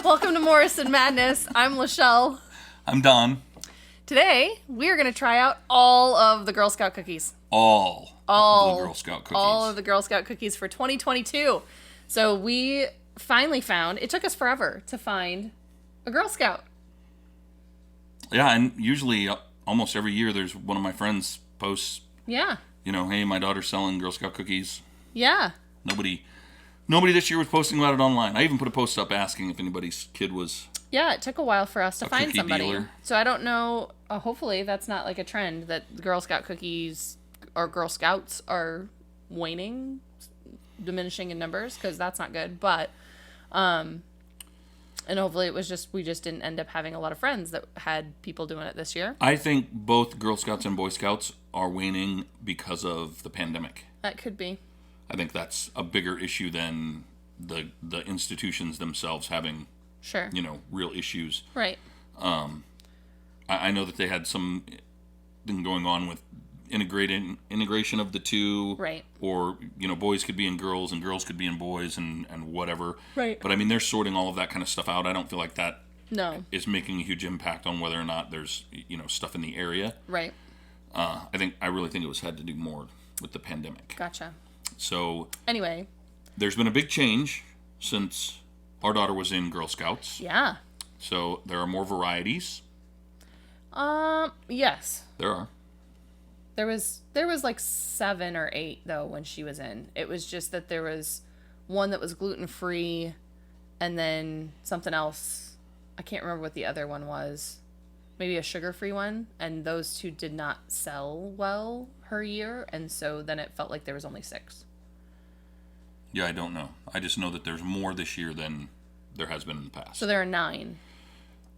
Welcome to Morrison Madness. I'm LaShelle. I'm Don. Today, we're going to try out all of the Girl Scout cookies. All the Girl Scout cookies. All of the Girl Scout cookies for 2022. So we finally found, it took us forever to find a Girl Scout. Yeah, and usually, almost every year, there's one of my friends posts, Yeah. you know, hey, my daughter's selling Girl Scout cookies. Yeah. Nobody this year was posting about it online. I even put a post up asking if anybody's kid was... Yeah, it took a while for us to find somebody. Dealer. So I don't know, hopefully that's not like a trend that Girl Scout cookies or Girl Scouts are waning, diminishing in numbers, because that's not good. But, and hopefully it was just, we just didn't end up having a lot of friends that had people doing it this year. I think both Girl Scouts and Boy Scouts are waning because of the pandemic. That could be. I think that's a bigger issue than the institutions themselves having, Sure. you know, real issues. Right. I know that they had some thing going on with integration of the two. Right. Or, you know, boys could be in girls and girls could be in boys and whatever. Right. But I mean, they're sorting all of that kind of stuff out. I don't feel like that is making a huge impact on whether or not there's, you know, stuff in the area. Right. I really think it was had to do more with the pandemic. Gotcha. So anyway, there's been a big change since our daughter was in Girl Scouts. Yeah. So there are more varieties. Yes. There are. There was like 7 or 8 though when she was in. It was just that there was one that was gluten-free and then something else. I can't remember what the other one was. Maybe a sugar-free one, and those two did not sell well her year, and so then it felt like there was only 6. Yeah, I don't know. I just know that there's more this year than there has been in the past. So there are 9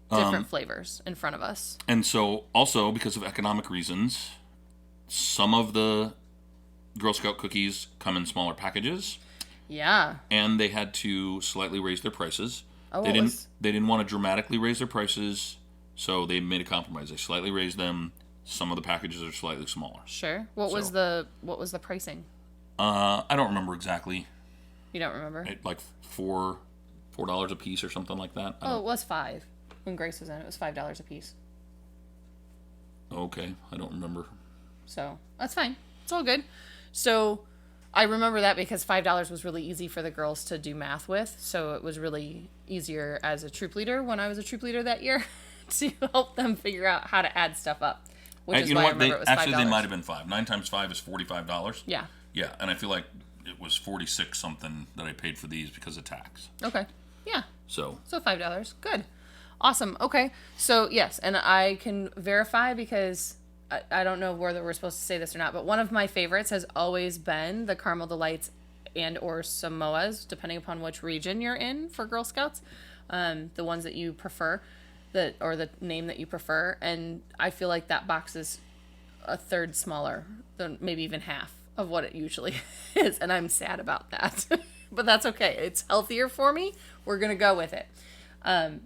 different flavors in front of us. And so, also, because of economic reasons, some of the Girl Scout cookies come in smaller packages. Yeah. And they had to slightly raise their prices. Oh, they didn't want to dramatically raise their prices, so they made a compromise. They slightly raised them. Some of the packages are slightly smaller. Sure. What was the pricing? I don't remember exactly. You don't remember? Like $4 a piece or something like that. Oh, it was $5 when Grace was in. It was $5 a piece. Okay, I don't remember. So that's fine. It's all good. So I remember that because $5 was really easy for the girls to do math with. So it was really easier as a troop leader when I was a troop leader that year to help them figure out how to add stuff up. Which is why I remember it was $5. Actually, they might have been 5. 9 times 5 is $45. Yeah. Yeah, and I feel like it was 46 something that I paid for these because of tax. Okay. Yeah. So $5. Good. Awesome. Okay. So yes, and I can verify because I don't know whether we're supposed to say this or not, but one of my favorites has always been the Caramel Delights and or Samoas, depending upon which region you're in for Girl Scouts. The ones that you prefer, or the name that you prefer, and I feel like that box is a third smaller than maybe even half of what it usually is, and I'm sad about that. But that's okay. It's healthier for me. We're gonna go with it. Well,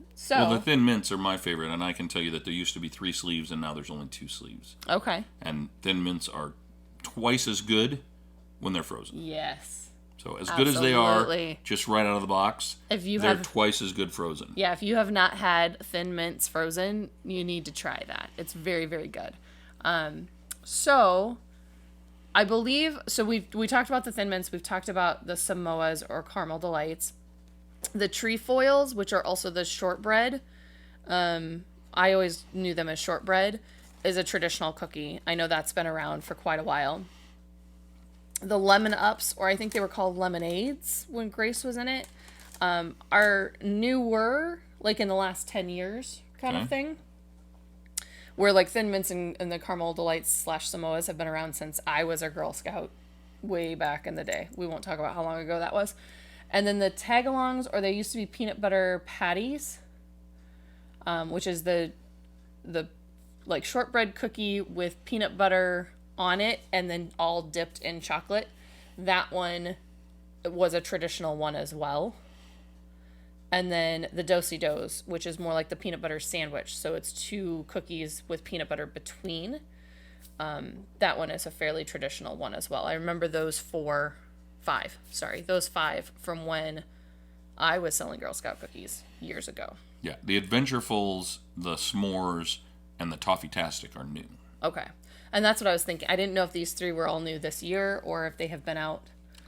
the Thin Mints are my favorite, and I can tell you that there used to be 3 sleeves, and now there's only 2 sleeves. Okay. And Thin Mints are twice as good when they're frozen. Yes. So as good as they are, just right out of the box, they're twice as good frozen. Yeah, if you have not had Thin Mints frozen, you need to try that. It's very, very good. So I believe, we talked about the Thin Mints, we've talked about the Samoas or Caramel Delights. The trefoils, which are also the shortbread, I always knew them as shortbread, is a traditional cookie. I know that's been around for quite a while. The Lemonups, or I think they were called lemonades when Grace was in it, are newer, like in the last 10 years kind of thing. Where like Thin Mints and the Caramel Delights / Samoas have been around since I was a Girl Scout way back in the day. We won't talk about how long ago that was. And then the Tagalongs, or they used to be peanut butter patties, which is the like shortbread cookie with peanut butter on it and then all dipped in chocolate. That one was a traditional one as well. And then the Do-si-dos, which is more like the peanut butter sandwich. So it's 2 cookies with peanut butter between. That one is a fairly traditional one as well. I remember those 5 from when I was selling Girl Scout cookies years ago. Yeah, the Adventurefuls, the S'mores, and the Toffe Tastics are new. Okay. And that's what I was thinking. I didn't know if these 3 were all new this year or if they have been out.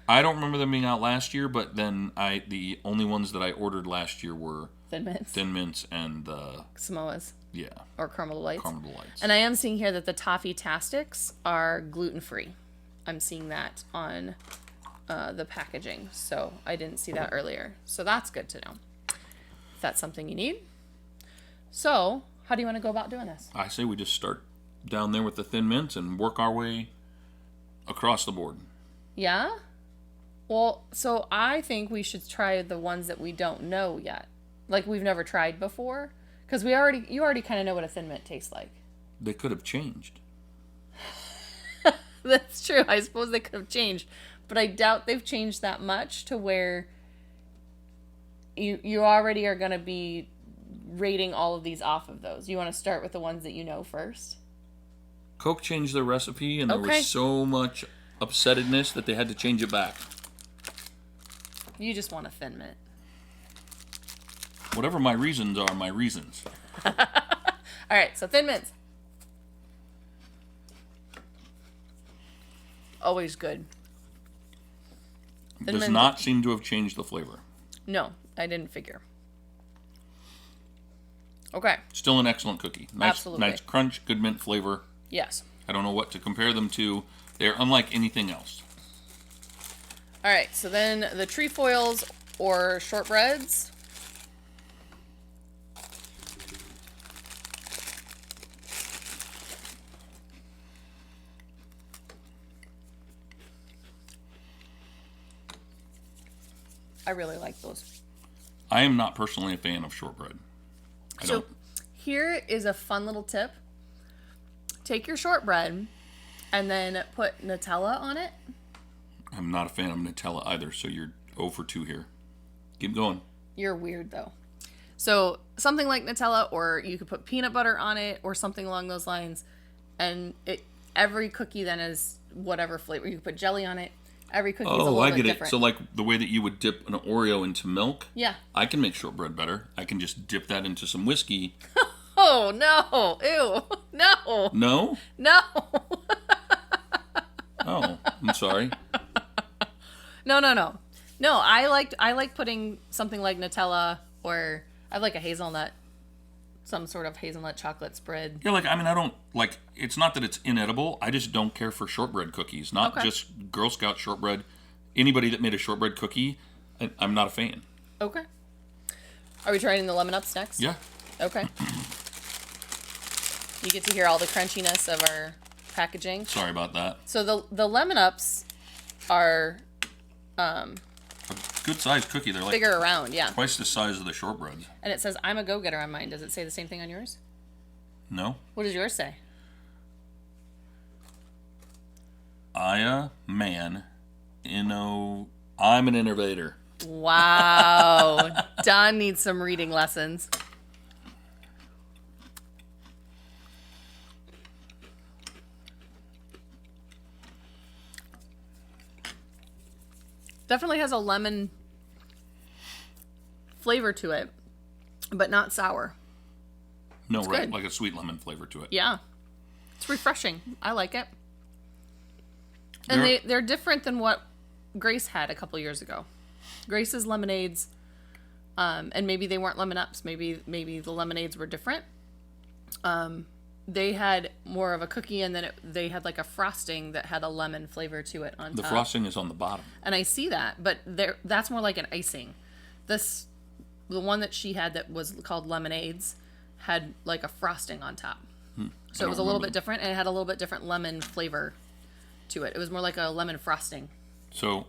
I don't remember them being out last year, but then the only ones that I ordered last year were Thin Mints and Samoas. Yeah. Or Caramel DeLites. Caramel DeLites. And I am seeing here that the Toffe Tastics are gluten-free. I'm seeing that on the packaging. So I didn't see that earlier. So that's good to know. If that's something you need. So, how do you want to go about doing this? I say we just start down there with the Thin Mints and work our way across the board. Yeah? Well, so I think we should try the ones that we don't know yet. Like we've never tried before. Because you already kind of know what a Thin Mint tastes like. They could have changed. That's true. I suppose they could have changed. But I doubt they've changed that much to where you already are going to be rating all of these off of those. You want to start with the ones that you know first? Coke changed their recipe, and there was so much upsettedness that they had to change it back. You just want a Thin Mint. Whatever my reasons are, my reasons. All right, so Thin Mints. Always good. Does not seem to have changed the flavor. No, I didn't figure. Okay. Still an excellent cookie. Absolutely. Nice crunch, good mint flavor. Yes. I don't know what to compare them to. They're unlike anything else. All right, so then the trefoils or shortbreads. I really like those. I am not personally a fan of shortbread. So here is a fun little tip. Take your shortbread and then put Nutella on it. I'm not a fan of Nutella either, so you're 0 for 2 here. Keep going. You're weird, though. So something like Nutella, or you could put peanut butter on it, or something along those lines. And every cookie then is whatever flavor. You could put jelly on it. Every cookie is a little bit different. So like the way that you would dip an Oreo into milk? Yeah. I can make shortbread better. I can just dip that into some whiskey. Oh, no. Ew. No. No? No. Oh, I'm sorry. No. No, I like putting something like Nutella, or I like a hazelnut, some sort of hazelnut chocolate spread. Yeah, I don't, it's not that it's inedible. I just don't care for shortbread cookies. Not just Girl Scout shortbread. Anybody that made a shortbread cookie, I'm not a fan. Okay. Are we trying the Lemonups next? Yeah. Okay. You get to hear all the crunchiness of our packaging. Sorry about that. So the Lemonups are a good sized cookie. They're bigger around, yeah. Twice the size of the shortbreads. And it says, I'm a go-getter on mine. Does it say the same thing on yours? No. What does yours say? I'm an innovator. Wow. Don needs some reading lessons. Definitely has a lemon flavor to it, but not sour. No, it's right. Good. Like a sweet lemon flavor to it. Yeah. It's refreshing. I like it. And they're different than what Grace had a couple years ago. Grace's lemonades, and maybe they weren't Lemonups. Maybe the lemonades were different. They had more of a cookie, and then they had like a frosting that had a lemon flavor to it on top. The frosting is on the bottom. And I see that, but that's more like an icing. The one that she had that was called Lemonades had like a frosting on top. So it was a little bit different, and it had a little bit different lemon flavor to it. It was more like a lemon frosting. So,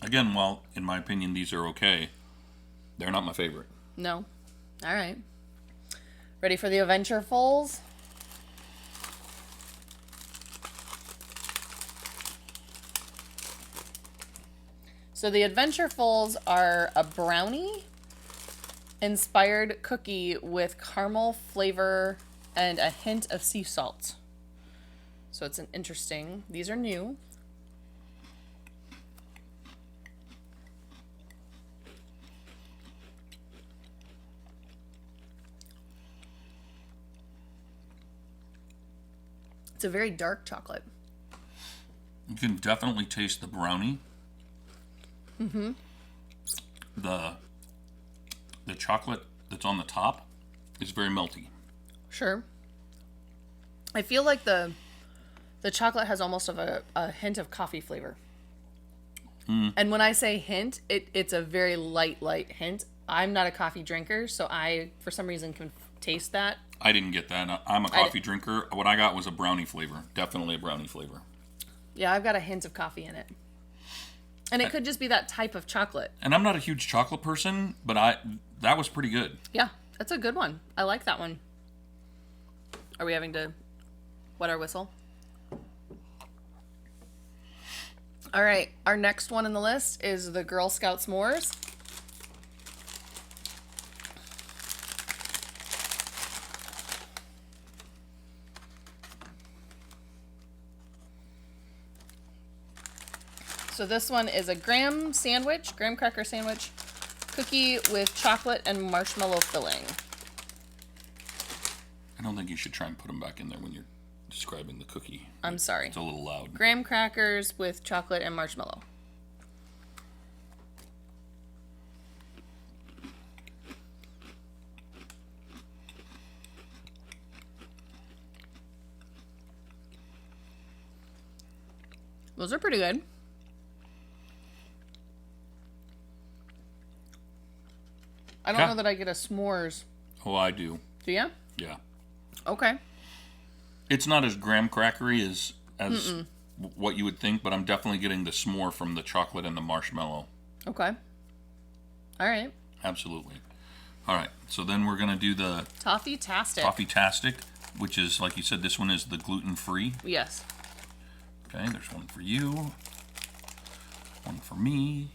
again, while in my opinion these are okay, they're not my favorite. No. All right. Ready for the Adventurefuls? So the Adventurefuls are a brownie-inspired cookie with caramel flavor and a hint of sea salt. So it's an interesting... These are new. It's a very dark chocolate. You can definitely taste the brownie. Mm-hmm. The chocolate that's on the top is very melty. Sure. I feel like the chocolate has almost of a hint of coffee flavor. Mm. And when I say hint, it's a very light hint. I'm not a coffee drinker, so I, for some reason, can taste that. I didn't get that. I'm a coffee drinker. What I got was a brownie flavor. Definitely a brownie flavor. Yeah, I've got a hint of coffee in it. And it could just be that type of chocolate. And I'm not a huge chocolate person, but that was pretty good. Yeah, that's a good one. I like that one. Are we having to wet our whistle? All right, our next one on the list is the Girl Scout s'mores. So this one is a graham cracker sandwich, cookie with chocolate and marshmallow filling. I don't think you should try and put them back in there when you're describing the cookie. I'm sorry. It's a little loud. Graham crackers with chocolate and marshmallow. Those are pretty good. I don't know that I get a s'mores. Oh, I do. Do you? Yeah. Okay. It's not as graham crackery as what you would think, but I'm definitely getting the s'more from the chocolate and the marshmallow. Okay. All right. Absolutely. All right. So then we're going to do the Toffe Tastic. Toffe Tastic, which is, like you said, this one is the gluten-free. Yes. Okay, there's one for you. One for me.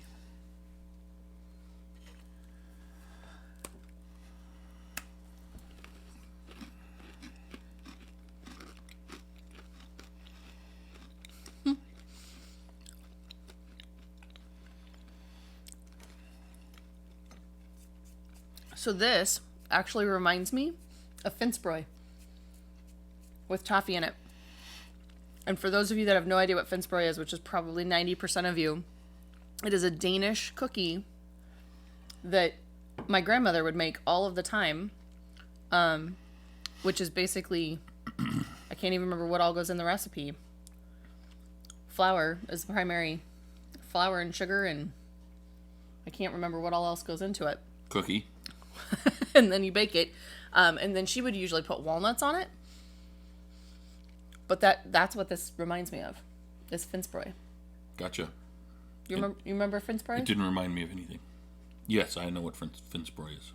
So this actually reminds me of Finsbury with toffee in it. And for those of you that have no idea what Finsbury is, which is probably 90% of you, it is a Danish cookie that my grandmother would make all of the time, which is basically, I can't even remember what all goes in the recipe. Flour is the primary, flour and sugar, and I can't remember what all else goes into it. Cookie. And then you bake it. And then she would usually put walnuts on it. But that's what this reminds me of. This Finsbury. Gotcha. You remember Finsbury? It didn't remind me of anything. Yes, I know what Finsbury is.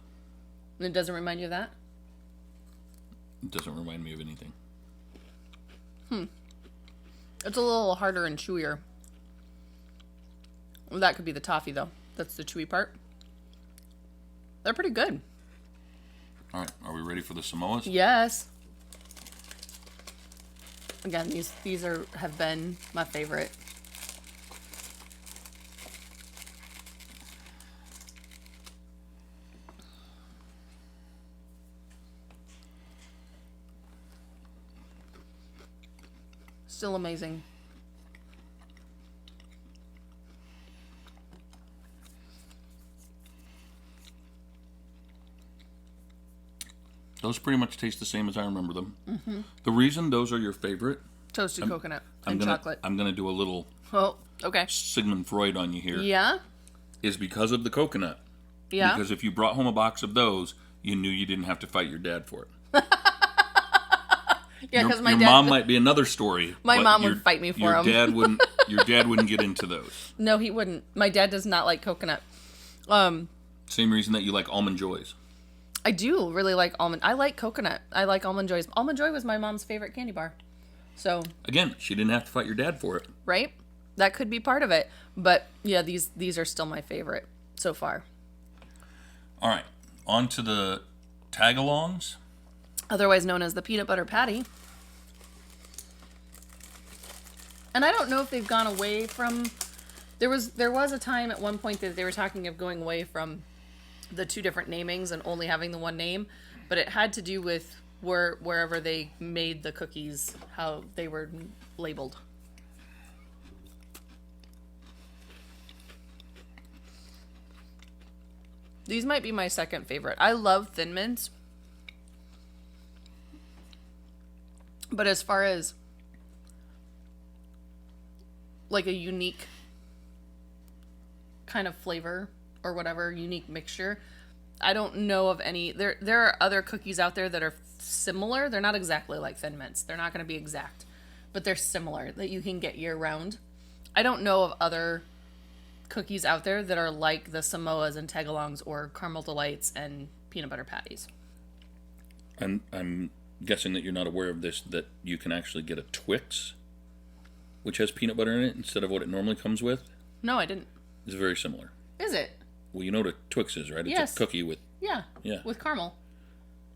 And it doesn't remind you of that? It doesn't remind me of anything. It's a little harder and chewier. Well, that could be the toffee, though. That's the chewy part. They're pretty good. All right, are we ready for the Samoas? Yes. Again, these have been my favorite. Still amazing. Those pretty much taste the same as I remember them. Mm-hmm. The reason those are your favorite... Toasted coconut and chocolate. I'm going to do a little okay. Sigmund Freud on you here. Yeah? Is because of the coconut. Yeah? Because if you brought home a box of those, you knew you didn't have to fight your dad for it. Yeah, because your mom might be another story. My mom would fight me for them. Your dad wouldn't get into those. No, he wouldn't. My dad does not like coconut. Same reason that you like Almond Joys. I do really like almond. I like coconut. I like Almond Joys. Almond Joy was my mom's favorite candy bar. So again, she didn't have to fight your dad for it. Right? That could be part of it. But yeah, these are still my favorite so far. All right, on to the Tagalongs. Otherwise known as the peanut butter patty. And I don't know if they've gone away from... There was a time at one point that they were talking of going away from the two different namings and only having the one name. But it had to do with wherever they made the cookies, how they were labeled. These might be my second favorite. I love Thin Mints. But as far as like a unique kind of flavor or whatever, unique mixture, I don't know of any. There are other cookies out there that are similar. They're not exactly like Thin Mints. They're not going to be exact, but they're similar that you can get year round. I don't know of other cookies out there that are like the Samoas and Tagalongs or Caramel Delights and Peanut Butter Patties. I'm guessing that you're not aware of this, that you can actually get a Twix, which has peanut butter in it instead of what it normally comes with. No, I didn't. It's very similar. Is it? Well, you know what a Twix is, right? It's Yes. a cookie with... Yeah. Yeah. With caramel,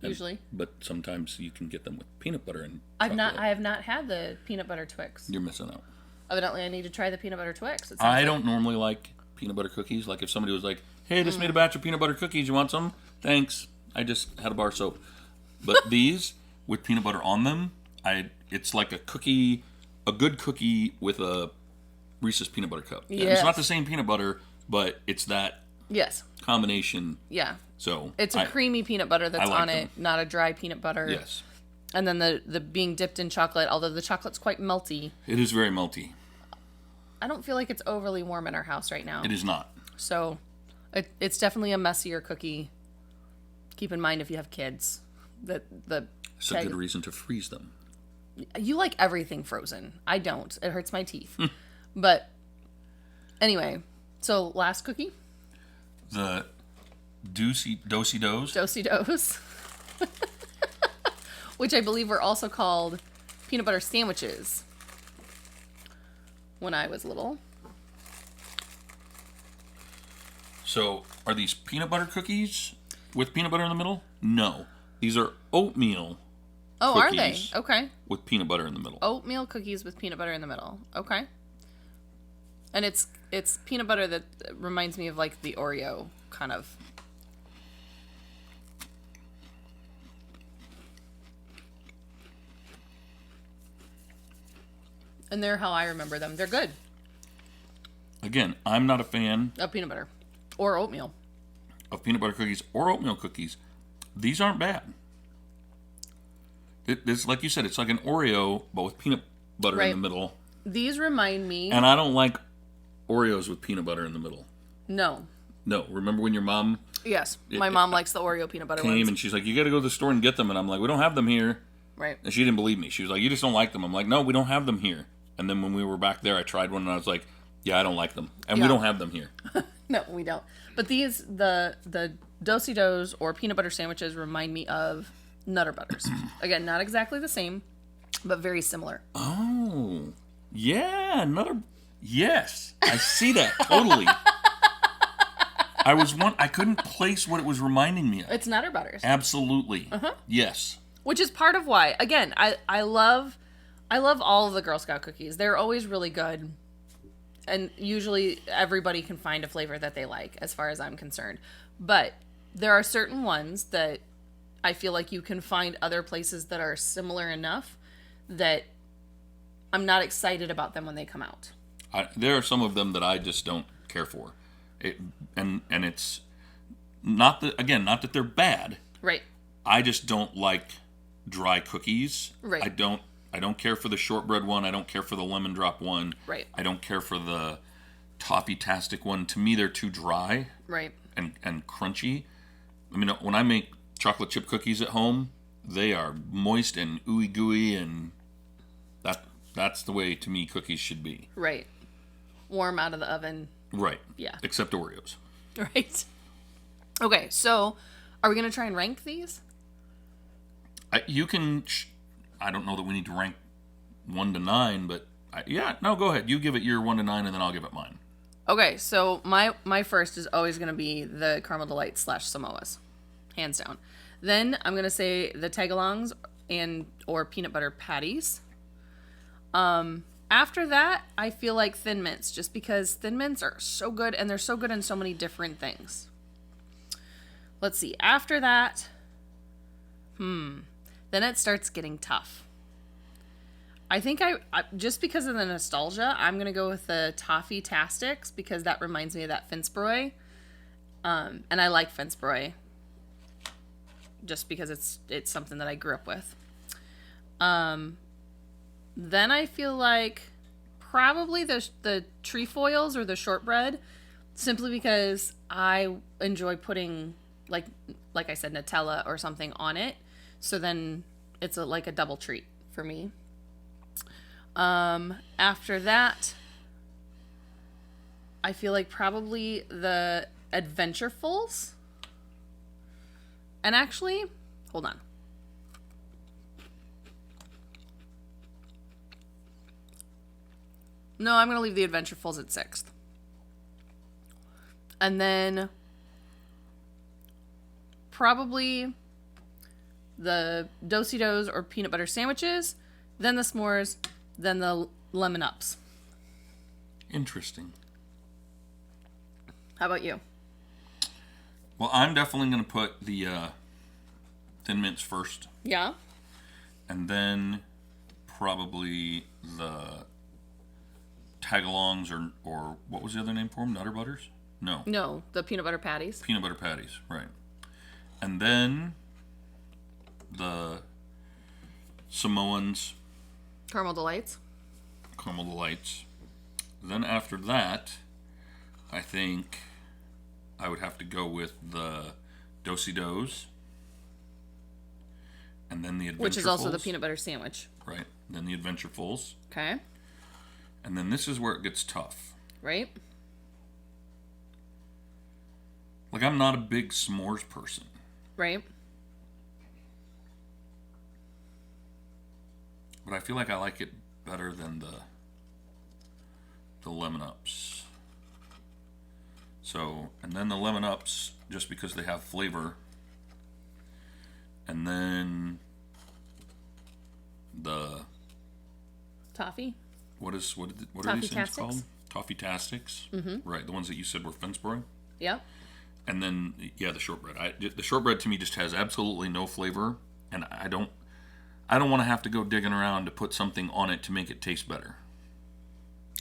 usually. But sometimes you can get them with peanut butter and I chocolate. have not had the peanut butter Twix. You're missing out. Evidently, I need to try the peanut butter Twix. I don't normally like peanut butter cookies. Like if somebody was like, hey, I just made a batch of peanut butter cookies. You want some? Thanks. I just had a bar of soap. But these with peanut butter on them, it's like a cookie, a good cookie with a Reese's peanut butter cup. Yes. It's not the same peanut butter, but it's that Yes. combination. Yeah. So It's a creamy peanut butter that's like on it, not a dry peanut butter. Yes. And then the being dipped in chocolate, although the chocolate's quite melty. It is very melty. I don't feel like it's overly warm in our house right now. It is not. So it's definitely a messier cookie. Keep in mind if you have kids. It's a good reason to freeze them. You like everything frozen. I don't. It hurts my teeth. But anyway, so last cookie. The Do-si-dos. Do-si-dos. Which I believe were also called peanut butter sandwiches when I was little. So, are these peanut butter cookies with peanut butter in the middle? No. These are oatmeal Oh, cookies are they? Okay. with peanut butter in the middle. Oatmeal cookies with peanut butter in the middle. Okay. And it's peanut butter that reminds me of like the Oreo kind of. And they're how I remember them. They're good. Again, I'm not a fan Of peanut butter. Or oatmeal. of peanut butter cookies or oatmeal cookies. These aren't bad. It's like you said, it's like an Oreo, but with peanut butter Right. in the middle. These remind me. And I don't like Oreos with peanut butter in the middle. No. No, remember when your mom Yes. My mom likes the Oreo peanut butter came ones. and she's like, you got to go to the store and get them. And I'm like, we don't have them here. Right. And she didn't believe me. She was like, you just don't like them. I'm like, no, we don't have them here. And then when we were back there, I tried one and I was like, yeah, I don't like them. And we Yeah. don't have them here. No, we don't. But these, the Do-si-dos or peanut butter sandwiches remind me of Nutter Butters. Again, not exactly the same, but very similar. Oh, yeah, yes, I see that totally. I couldn't place what it was reminding me of. It's Nutter Butters. Absolutely. Yes. Which is part of why, again, I love all of the Girl Scout cookies. They're always really good. And usually everybody can find a flavor that they like, as far as I'm concerned. But there are certain ones that I feel like you can find other places that are similar enough that I'm not excited about them when they come out. There are some of them that I just don't care for. And it's not that they're bad. Right. I just don't like dry cookies. Right. I don't care for the shortbread one. I don't care for the lemon drop one. Right. I don't care for the Toffe Tastic one. To me, they're too dry. Right. And crunchy. I mean, when I make chocolate chip cookies at home, they are moist and ooey gooey, and that's the way, to me, cookies should be. Right. Warm out of the oven. Right. Yeah. Except Oreos. Right. Okay, so are we going to try and rank these? You can... I don't know that we need to rank 1 to 9, but... go ahead. You give it your 1 to 9, and then I'll give it mine. Okay, so my first is always going to be the Caramel Delights / Samoas. Hands down. Then I'm going to say the Tagalongs or Peanut Butter Patties. After that, I feel like Thin Mints, just because Thin Mints are so good, and they're so good in so many different things. Let's see. After that, Then it starts getting tough. I think I just because of the nostalgia, I'm going to go with the Toffe Tastics because that reminds me of that Finsbroy. And I like Finsbroy just because it's something that I grew up with. Then I feel like probably the trefoils or the shortbread, simply because I enjoy putting like I said, Nutella or something on it. So then it's like a double treat for me. After that, I feel like probably the Adventurefuls. And actually, hold on. No, I'm going to leave the Adventurefuls at 6th. And then probably the Do-si-dos or peanut butter sandwiches, then the s'mores, then the Lemonups. Interesting. How about you? Well, I'm definitely going to put the Thin Mints first. Yeah. And then probably the Tagalongs or what was the other name for them? Nutter Butters? No. No, the peanut butter patties. Peanut butter patties, right. And then the Samoans. Caramel deLites. Caramel deLites. Then after that, I think I would have to go with the Do-si-dos. And then the Adventurefuls. Which is also the peanut butter sandwich. Right. Then the Adventurefuls. Okay. And then this is where it gets tough. Right. Like, I'm not a big s'mores person. Right. But I feel like I like it better than the Lemonups. So, and then the Lemonups, just because they have flavor. And then the Toffee. what are these Toffe things Tastics. called? Toffe Tastics. Mm-hmm. Right, the ones that you said were Finsbroy. Yep. And then the shortbread. The shortbread to me just has absolutely no flavor, and I don't want to have to go digging around to put something on it to make it taste better.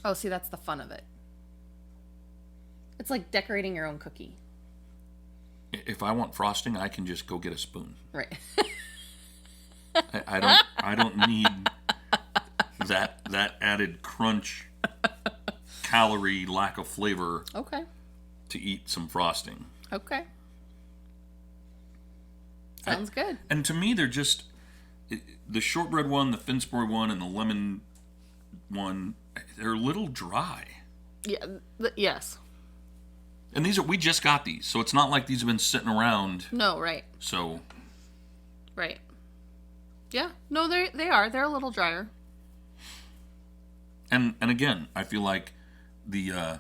Oh, see, that's the fun of it. It's like decorating your own cookie. If I want frosting, I can just go get a spoon. Right. I don't need that added crunch, calorie, lack of flavor. Okay. To eat some frosting. Okay. Sounds good. And to me, they're just the shortbread one, the Finsbroy one, and the lemon one. They're a little dry. Yeah. Yes. And we just got these, so it's not like these have been sitting around. No, right. So. Right. Yeah. No, they are. They're a little drier. And again, I feel like the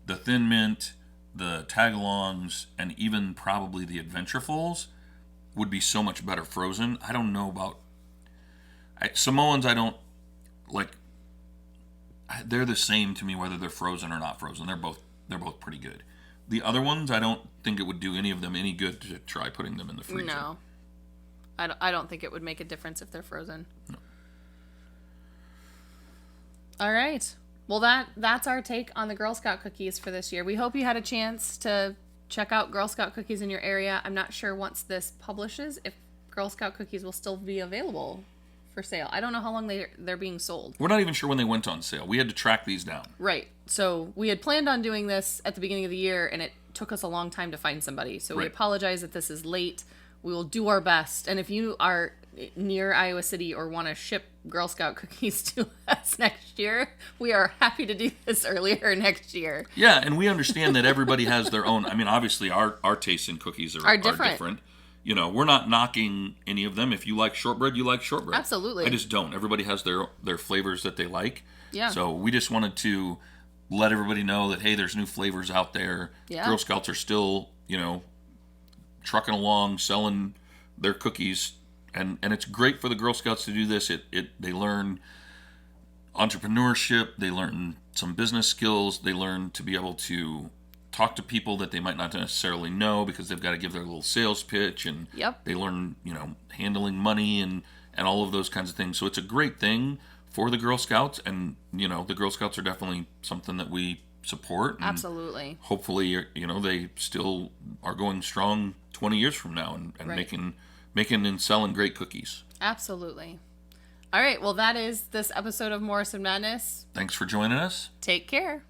Thin Mint, the Tagalongs, and even probably the Adventurefuls would be so much better frozen. I don't know about Samoans. I don't like. They're the same to me whether they're frozen or not frozen. They're both pretty good. The other ones, I don't think it would do any of them any good to try putting them in the freezer. No. I don't think it would make a difference if they're frozen. No. All right. Well, that's our take on the Girl Scout cookies for this year. We hope you had a chance to check out Girl Scout cookies in your area. I'm not sure once this publishes if Girl Scout cookies will still be available for sale. I don't know how long they're being sold. We're not even sure when they went on sale. We had to track these down. Right. So we had planned on doing this at the beginning of the year, and it took us a long time to find somebody. So we apologize that this is late. We will do our best. And if you are near Iowa City or want to ship Girl Scout cookies to us next year, we are happy to do this earlier next year. Yeah, and we understand that everybody has their own. I mean, obviously, our tastes in cookies are different. You know, we're not knocking any of them. If you like shortbread, you like shortbread. Absolutely. I just don't. Everybody has their flavors that they like. Yeah. So we just wanted to let everybody know that, hey, there's new flavors out there. Yeah. Girl Scouts are still, trucking along, selling their cookies. And it's great for the Girl Scouts to do this. They learn entrepreneurship. They learn some business skills. They learn to be able to talk to people that they might not necessarily know because they've got to give their little sales pitch, and Yep. they learn, handling money and all of those kinds of things. So it's a great thing for the Girl Scouts, and, the Girl Scouts are definitely something that we support. And Absolutely. hopefully, they still are going strong 20 years from now and Right. making and selling great cookies. Absolutely. All right. Well, that is this episode of Morrison Madness. Thanks for joining us. Take care.